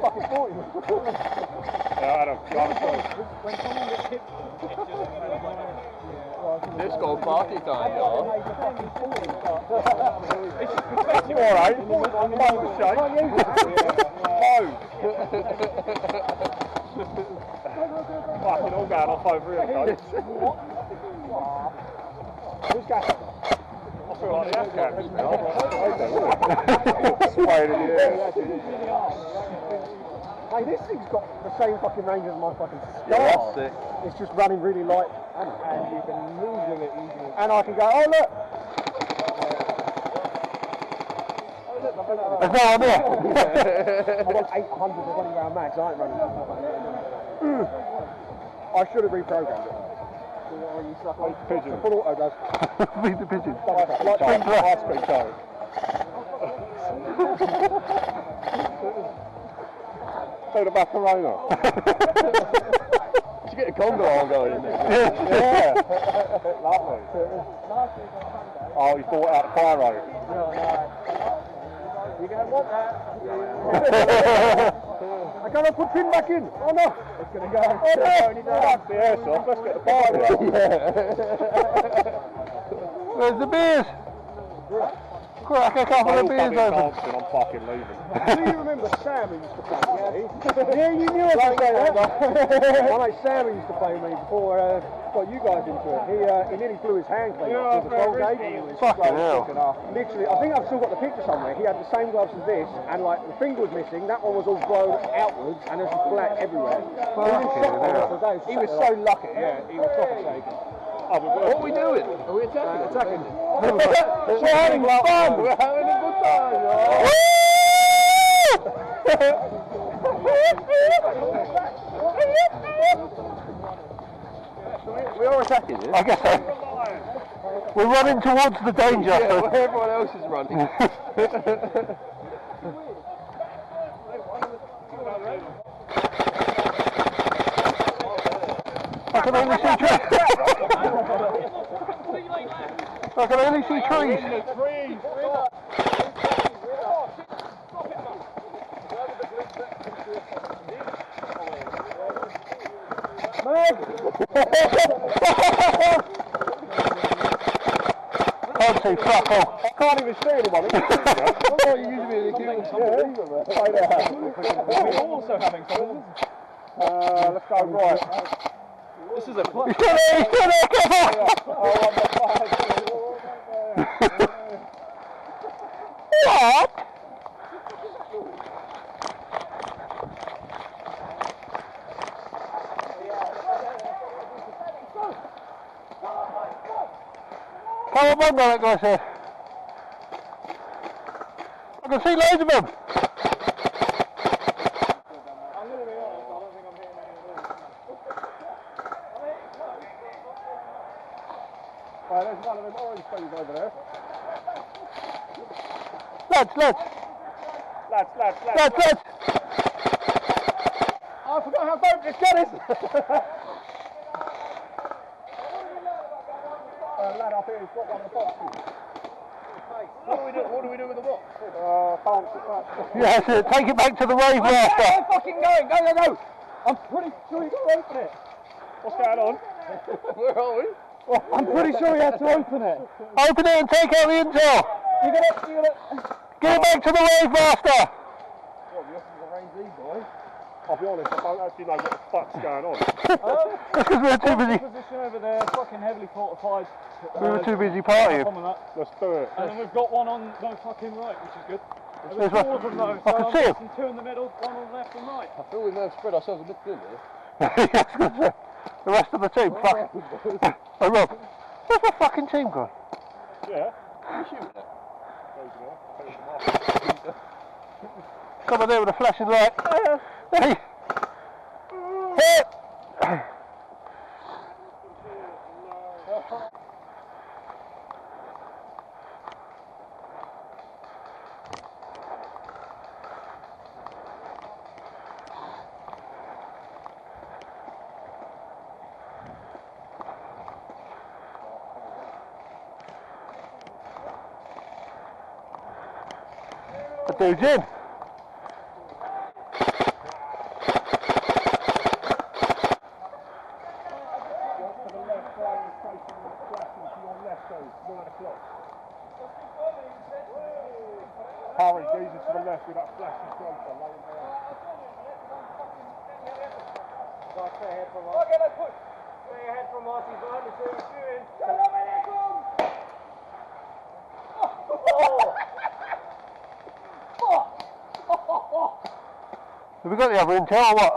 fucking 40. Yeah, I don't know. When someone gets hit, This go party time, y'all. You alright? I'm fine with shape. Fucking all going off over here, coach. Who's gas? I feel like the Afghans now. Swaying in the air. Hey, this thing's got the same fucking range as my fucking Star. Yeah, that's it. It's just running really light. And you can move with it easily. And I can go, oh look! There's no one there. I've got 800 running around max, I ain't running. I should have reprogrammed it. Pigeon. Full auto does. Feed the pigeon. High speed toe. So the Macarena. Did you get a Congo all going in there? Yeah. Lovely. Oh, you bought out the pyro. You don't want that. I gotta put pin back in. Oh no. It's gonna go. Oh no. That's the airsoft. Let's get the pyro out. Where's the beers? Crack a couple of beers open. I'm fucking leaving. Do you remember Sam who used to play me? Yeah, you knew I was going to say that. My mate Sam who used to play me before got you guys into it. He nearly blew his hand clean off with the 12 gauge. Fucking hell. Literally, I think I've still got the picture somewhere. He had the same gloves as this, and like the finger was missing. That one was all blown outwards, and there's just black everywhere. He was so lucky. Yeah, he was proper shaken. What are we doing? Are we attacking? Attacking. We're having fun! We're having a good time, y'all! We are attacking it? I guess so. We're running towards the danger. Yeah, where everyone else is running. I can only see trees. I can only see trees. Can't see fuck all. Can't even see anyone. Oh, you usually be in We're also having fun. Let's go right. This is a club. He's still there, careful! What? Come on, that guy said. I can see loads of them. Right, there's one of them orange things over there. Lads. Lads. I forgot how dope this gun is. Lad up here, he's got one of the boxes. What do we do with the box? Bounce it back. Yes, take it back to the wave master. I'm fucking going. Go. I'm pretty sure you got to open it. What's going on? Where are we? I'm pretty sure you had to open it. Open it and take out the intel. You're gonna Get it back to the wave master. Well, this is a range E, boy. I'll be honest, I don't actually know what the fuck's going on. That's because we're too busy. Position over there, fucking heavily fortified. We were too busy partying. Let's do it. And then we've got one on the fucking right, which is good. There's There's one. four of them though, I so can I'm see him. guessing two in the middle, one on the left and right. I feel we may have spread ourselves a bit thin here. The rest of the team, fuck. Oh, Rob, where's my fucking team gone? Yeah. Come on there with a flashing light. Hey. Hey. The dude's in. guy straight ahead from us. Okay, let's push. Straight ahead from us, he's behind the tree, he's shooting. Have we got the other intel or what?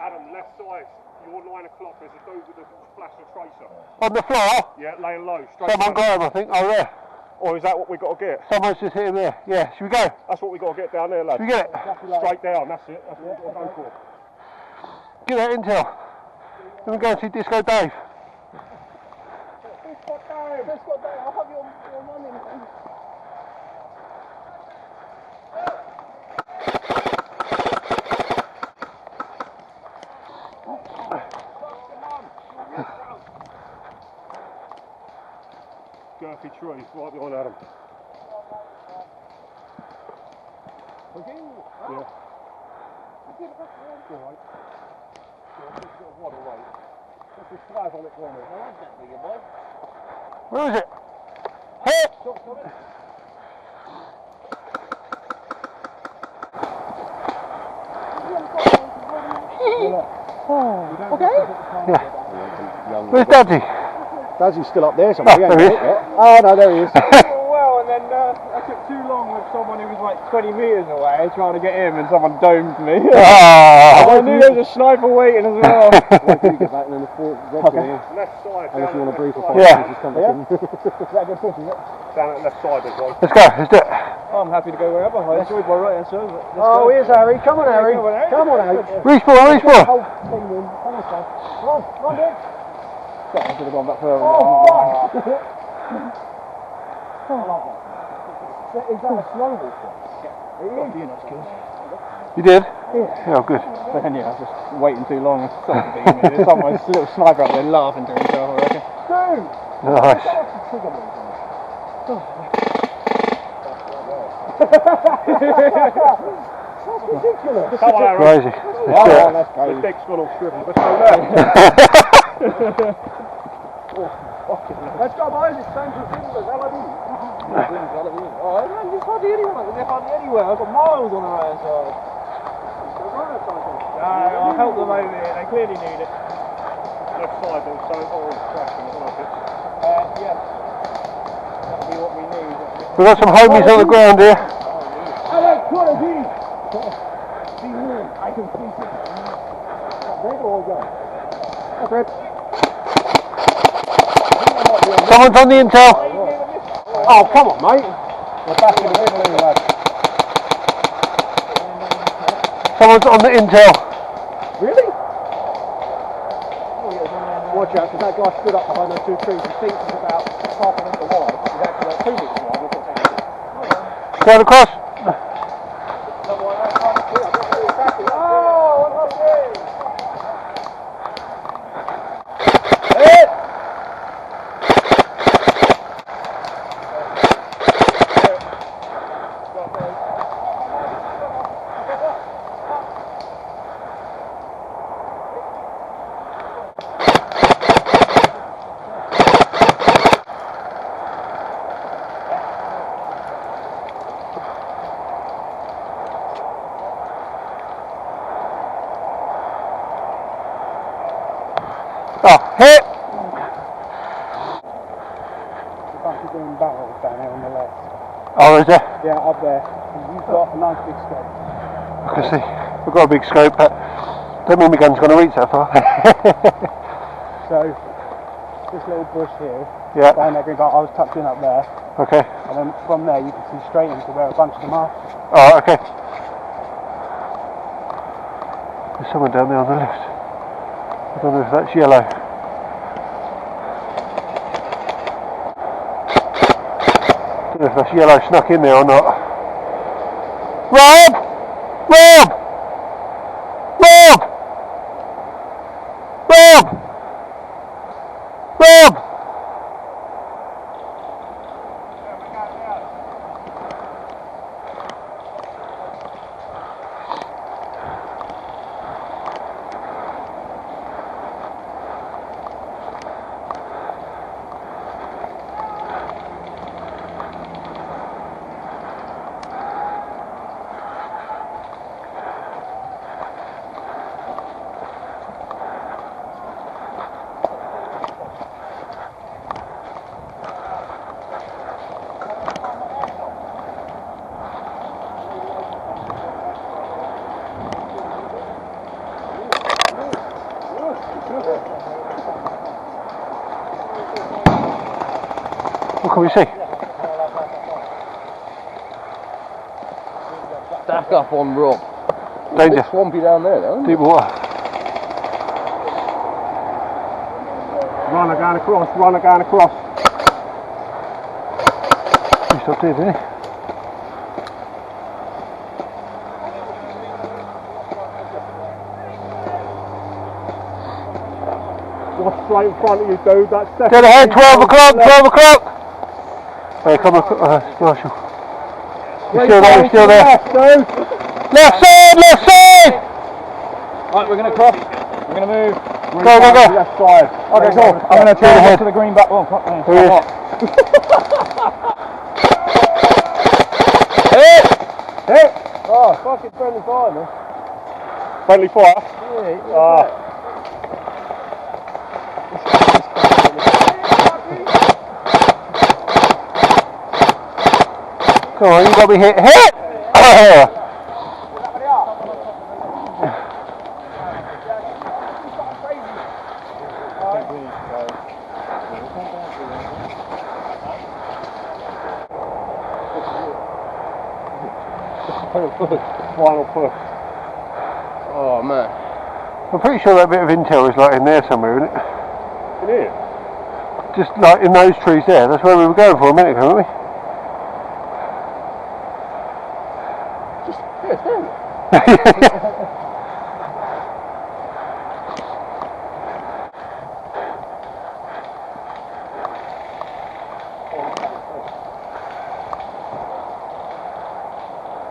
Adam, left side, your 9 o'clock, there's a dude with a flasher tracer. On the floor? Yeah, laying low. Straight Someone down. got him, I think. Oh, there. Or is that what we got to get? Someone's just hit him there. Yeah, should we go? That's what we got to get down there, lads. Should we get it? Straight down, that's it. That's what we've got to go for. Get that intel. Then we go and see Disco Dave. I'll have your money. Girthy tree, right behind Adam. Okay. Yeah. Alright. What a way. That's the stripe on it for me. I like that bigger boy. Where is it? Hey! Okay? Yeah. Where's Daddy? Daddy's still up there somewhere. Oh, there he is. Oh no, there he is. Well, and then I took too long with someone who was like 20 metres away trying to get him, and someone domed me. I knew there was a sniper waiting as well. Wait till you get back and then the fourth. Okay. Left side. Unless you want to brief for 5 Yeah. minutes, just come back in. Is that a good push, is it? Down at left side as well. Let's go, let's do it. I'm happy to go wherever. I enjoyed my right answer. Oh, here's Harry. Come on, Harry. Come on, Harry. Respawn, respawn. Come on, son. Come on, Dick. I should have gone back further. Oh, is that a snowball shot? It is. You did? Yeah. Oh, good. But then, yeah, I was just waiting too long. There's someone's little sniper up there laughing to himself, I reckon. Dude! Nice. That's ridiculous. Come on, Aaron. Crazy. Let's do it. That's The crazy. dick's gone all shriveled. Let's go there. Let's go, boys. It's time to finish the LAB. Oh, man, there's hardly anyone. They're hardly anywhere. I've got miles on the right side. I'll help them over here. They clearly need it. Left side also, orange crashing, I like it. Yeah. That'll be what we need. We've got some homies on the ground here. Alex, what is he? See me. I can see him. There we go. Okay. Someone's on the intel. Oh, come on, mate. We're back in the middle anyway. Someone's on the intel. Really? Watch out, because that guy stood up behind those 2 trees. He thinks he's about half an inch wide. He's actually like 2 meters wide. Going across. Oh, hit! A bunch of green barrels down there on the left. Oh, is there? Yeah, up there. You've got a nice big scope. I can see. We've got a big scope, but don't mean my gun's going to reach that far. So, this little bush here, Yeah. down that green barrel, I was tucked in up there. Okay. And then from there you can see straight into where a bunch of them are. Oh, okay. There's someone down there on the left. I don't know if that's yellow. I don't know if that's yellow snuck in there or not. Rob! Rob! Rob! Rob! Rob! Can we see? Stack up on rock. Danger. It's swampy down there, though. Deep water. Runner going across, runner going across. He stopped here, didn't he? What's straight in front of you, dude? That's Dead ahead, 12 o'clock, 12 o'clock! Hey, come on, Marshall. He's still there, he's still there. Left side, left side! Right, we're going to cross. We're going to move. Go, go, go! Left side. Okay, cool. I'm going to try and ahead. get to the green back. Oh, fuck me. Here he is. Hit! Hit! Oh, fucking friendly fire, man. Friendly fire. Yeah, Come on, you got to be hit. Hit! Final push. Oh, man. I'm pretty sure that bit of intel is like in there somewhere, isn't it? In here? Just like in those trees there. That's where we were going for a minute ago, weren't we? I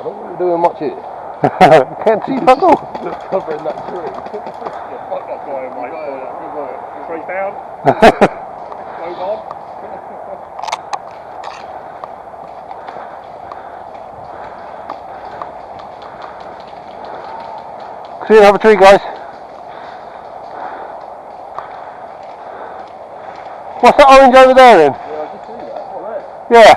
don't think we're doing much here. Can't see fuck all. Covering that tree. Yeah, fuck that guy, mate. Good work. Straight down. Close on. See another tree, guys. What's that orange over there then? Yeah, I just see that. What, there? Yeah.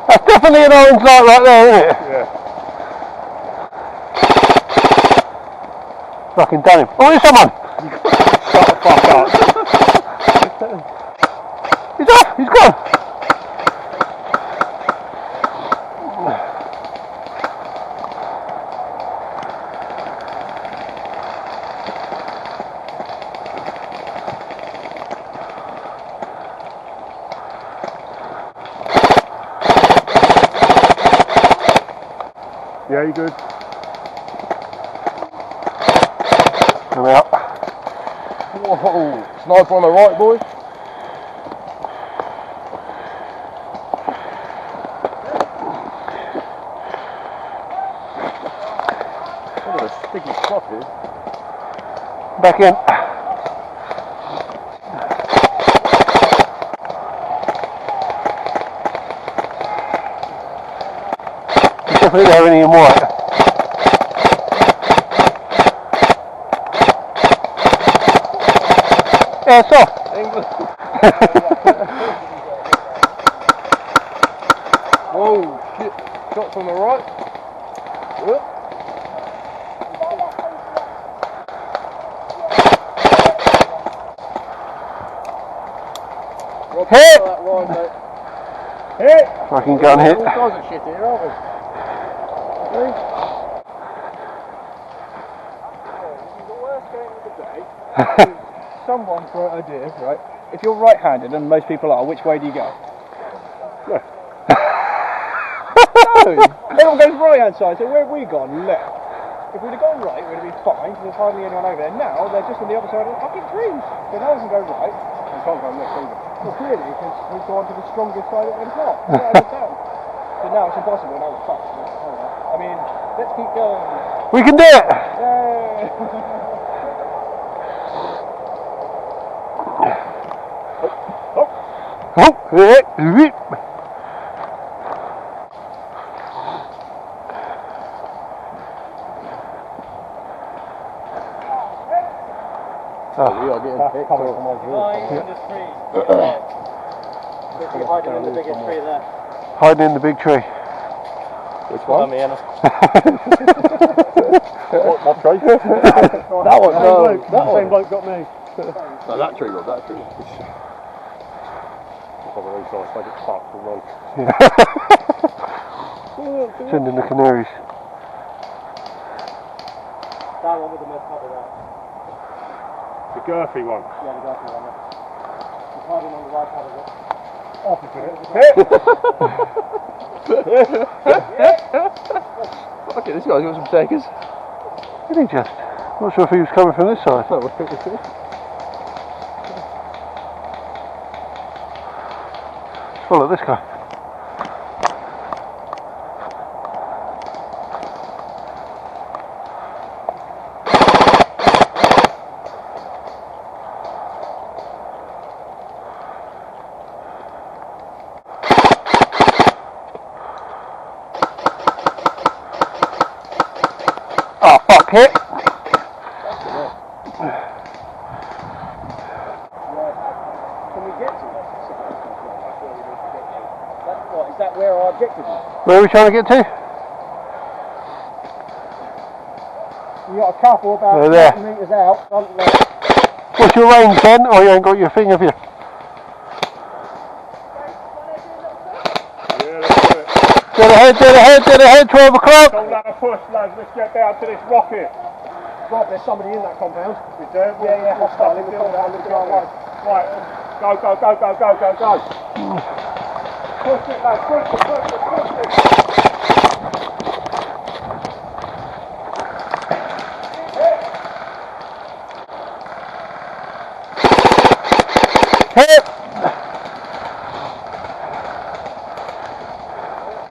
That's definitely an orange light right there, isn't it? Yeah. Fucking done him. Oh, there's someone! Shut the fuck up. He's off! He's gone! Yeah, you good? I'm out. Whoa. Sniper on the right, boys. Look at the sticky stuff here. Back in. Definitely don't have any in white. Airsoft. Whoa, shit. Shots on the right. Yep. Hit! That right, mate. Hit! Fucking gun hit. All kinds of shit here, aren't we? The worst game of the day. Someone for an idea, right? If you're right-handed, and most people are, which way do you go? Left. No! Everyone goes right-hand side, so where have we gone? Left. If we'd have gone right, we'd have been fine, because there's hardly anyone over there. Now, they're just on the other side of the fucking trees. So no one can go right. You can't go left either. Well, clearly, because we've gone to the strongest side that we've got. Right out of town. But now it's impossible, now we're fucked. I mean, let's keep going. We can do it! Yay! Oh, hit. We are getting picked coming up. from my view. Hiding in the biggest tree there. Hiding in the big tree. Which one? Me, Anna. What, my tree? That one, no. That same bloke got me. No, that tree was that tree. Probably these guys make it fucked for road. Sending the canaries. That one with the most cover there. The girthy one. Yeah, the girthy one. He's hiding on the right side of it. Okay, this guy's got some takers. Did he just? Not sure if he was coming from this side. Follow this guy. Oh, fuck it. Can we get to that? What, is that where our objective is? Where are we trying to get to? You got a couple about They're there. 30 metres out, front left. What's your range then? Oh, you ain't got your thing, have you? Dead ahead, 12 o'clock. Don't let her push, lads. Let's get down to this rocket. Rob, there's somebody in that compound. We do? Yeah, hostile in the compound. Right, go. Push it, lads. Push it. Hit!